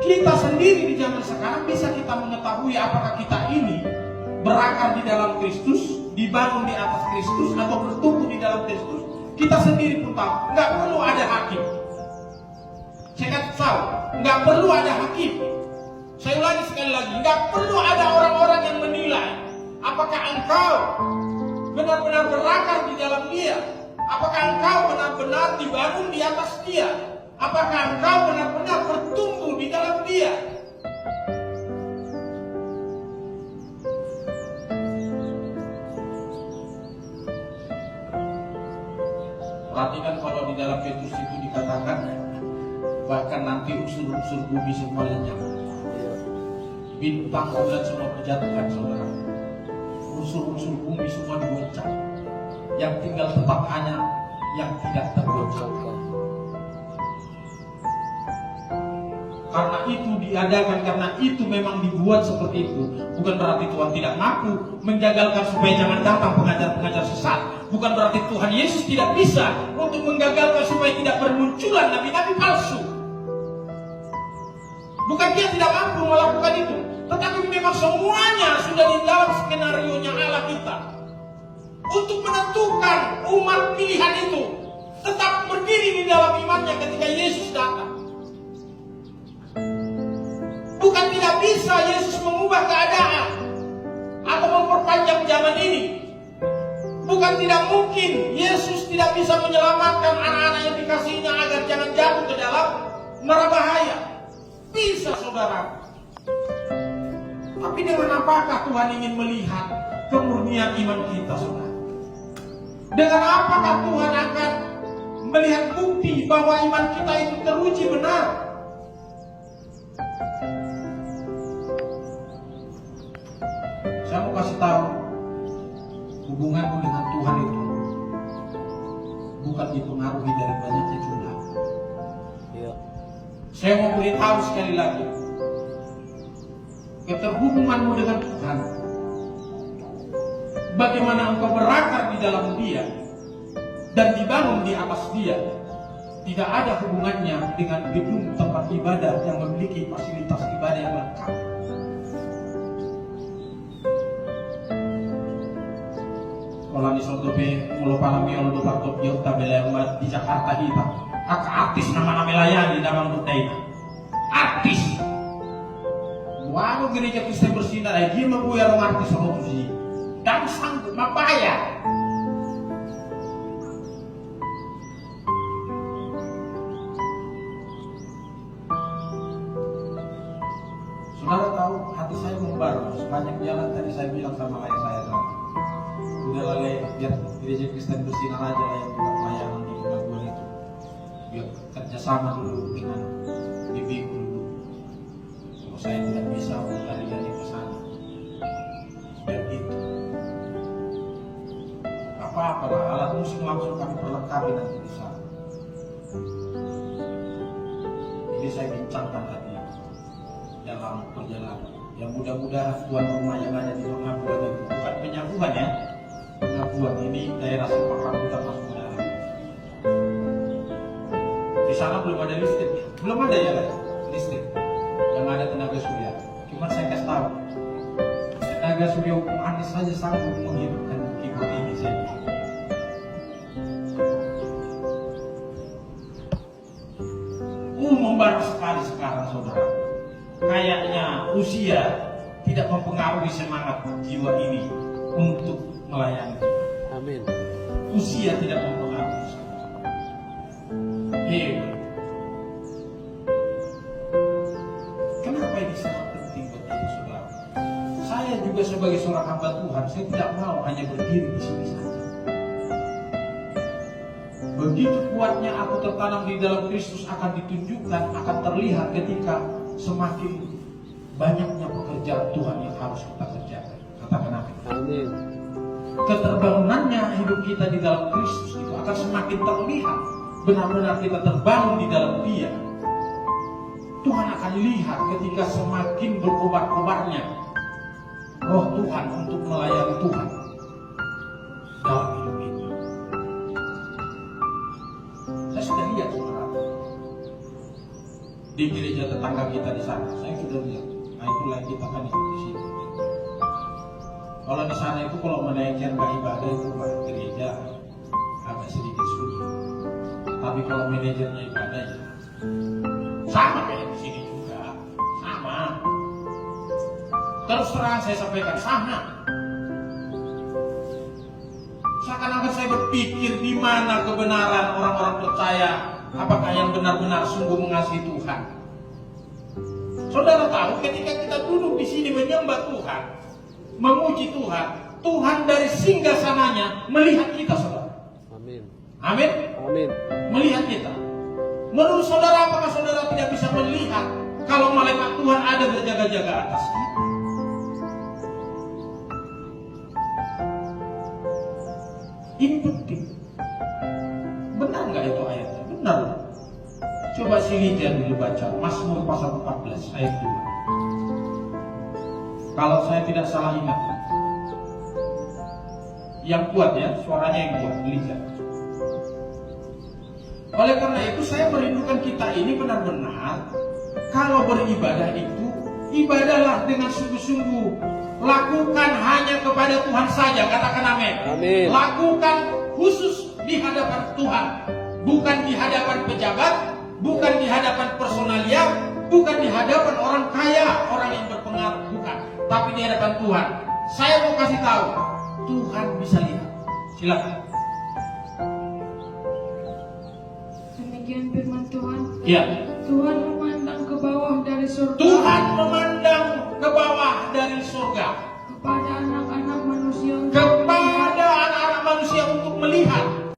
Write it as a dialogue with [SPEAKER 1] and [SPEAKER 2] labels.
[SPEAKER 1] Kita sendiri di zaman sekarang bisa kita mengetahui apakah kita ini berakar di dalam Kristus, dibangun di atas Kristus, atau bertumbuh di dalam Kristus. Kita sendiri pun tahu, nggak perlu ada hakim. Saya kasih tahu, nggak perlu ada hakim. Saya ulangi sekali lagi, nggak perlu ada orang-orang yang menilai apakah engkau benar-benar berakar di dalam Dia, apakah engkau benar-benar dibangun di atas Dia, apakah engkau benar-benar bertumbuh di dalam Dia. Perhatikan kalau di dalam Petrus itu dikatakan bahkan nanti unsur-unsur bumi semua lenyap, bintang bulan semua berjatuhan, saudara. Unsur-unsur bumi semua digoncang, yang tinggal tetap hanya yang tidak tergoncang. Karena itu diadakan, karena itu memang dibuat seperti itu. Bukan berarti Tuhan tidak mampu menggagalkan supaya jangan datang pengajar-pengajar sesat. Bukan berarti Tuhan Yesus tidak bisa untuk menggagalkan supaya tidak bermunculan nabi-nabi palsu. Bukan Dia tidak mampu melakukan itu, tetapi memang semuanya sudah di dalam skenario-nya Allah kita untuk menentukan umat pilihan itu tetap berdiri di dalam imannya ketika Yesus datang. Bukan tidak bisa Yesus mengubah keadaan atau memperpanjang zaman ini. Bukan tidak mungkin Yesus tidak bisa menyelamatkan anak-anak yang dikasihinya agar jangan jatuh ke dalam neraka bahaya. Bisa, saudara. Tapi dengan apakah Tuhan ingin melihat kemurnian iman kita, saudara? Dengan apakah Tuhan akan melihat bukti bahwa iman kita itu teruji benar? Saya mau kasih tahu, hubunganmu dengan Tuhan itu bukan dipengaruhi dari banyaknya jumlah. Saya mau beritahu sekali lagi, keterhubunganmu dengan Tuhan, bagaimana engkau berakar di dalam Dia dan dibangun di atas Dia, tidak ada hubungannya dengan gedung tempat ibadah yang memiliki fasilitas ibadah yang lengkap. Kalau di Sotobe mulo palami ono do parto piota bela di Jakarta kita, artis nama-nama layani dalam Budaina. Artis. Wah, gereja Kristen bersinar, dia mau yang artis sama sih. Dan sanggup mapaya. Saudara tahu hati saya membara sepanjang jalan tadi saya bilang sama ayah saya sama. Udah lalai biar gereja Kristen bersinar aja lah yang buat pelayanan di kemajuan itu. Biar kerjasama dulu dengan bibiku dulu. Kalau saya tidak bisa lari-lari ke sana. Biar gitu. Apa-apa lah, alat musik langsung kami perlengkapi nanti di sana. Ini saya bincangkan tadi dalam perjalanan. Yang mudah-mudahan tuan rumah yang ada di Pengabuan itu bukan Penyabuhan ya. Pengabuan ini daerah Simpang Rambutan masuk ke dalam. Di sana belum ada listrik, belum ada ya listrik. Yang ada tenaga surya. Cuma saya kasih tahu, tenaga surya hukum Anies saja sanggup menghidupkan kibut ini saya. Membara sekali sekarang saudara. Kayaknya usia tidak mempengaruhi semangat jiwa ini untuk melayani.
[SPEAKER 2] Amin.
[SPEAKER 1] Usia tidak mempengaruhi. Kenapa ini sangat penting buat kita saudara? Saya juga sebagai seorang hamba Tuhan, saya tidak mau hanya berdiri di sini saja. Begitu kuatnya aku tertanam di dalam Kristus akan ditunjukkan, akan terlihat ketika semakin banyaknya pekerjaan Tuhan yang harus kita kerjakan. Katakan amin.
[SPEAKER 2] Amin.
[SPEAKER 1] Keterbangunannya hidup kita di dalam Kristus itu akan semakin terlihat. Benar-benar kita terbangun di dalam Dia. Tuhan akan lihat ketika semakin berkobar-kobarnya roh Tuhan untuk melayani Tuhan dalam hidup kita. Saya sudah lihat saudara. di gereja tetangga kita di sana. Saya sudah lihat. Nah itulah yang kita kan ikut di sini. Kalau di sana itu kalau manajer nggak ibadah itu rumah gereja agak sedikit sulit. Tapi kalau manajernya ibadah ya sama kayak di sini juga, sama. Terus terang saya sampaikan sama. Seakan-akan saya berpikir di mana kebenaran orang-orang percaya, apakah yang benar-benar sungguh mengasihi Tuhan. Saudara tahu ketika kita duduk di sini menyembah Tuhan, memuji Tuhan, Tuhan dari singgasananya melihat kita, saudara.
[SPEAKER 2] Amin.
[SPEAKER 1] Amin.
[SPEAKER 2] Amin.
[SPEAKER 1] Melihat kita. Menurut saudara, apakah saudara tidak bisa melihat kalau malaikat Tuhan ada berjaga-jaga atas kita? Ini penting. Benar nggak itu ayatnya? Benar. Coba Silija dulu baca Mazmur pasal 14 ayat 2. Kalau saya tidak salah ingat. Yang kuat ya, suaranya yang kuat, Silija. Oleh karena itu saya merindukan kita ini benar-benar kalau beribadah itu ibadahlah dengan sungguh-sungguh. Lakukan hanya kepada Tuhan saja, katakan amin.
[SPEAKER 2] Amin.
[SPEAKER 1] Lakukan khusus di hadapan Tuhan, bukan di hadapan pejabat, bukan di hadapan personalia, bukan di hadapan orang kaya, orang yang berpengaruh, bukan, tapi di hadapan Tuhan. Saya mau kasih tahu, Tuhan bisa lihat. Silakan.
[SPEAKER 3] Demikian firman Tuhan.
[SPEAKER 1] Ya.
[SPEAKER 3] Tuhan memandang ke bawah dari surga.
[SPEAKER 1] Tuhan memandang ke bawah dari surga.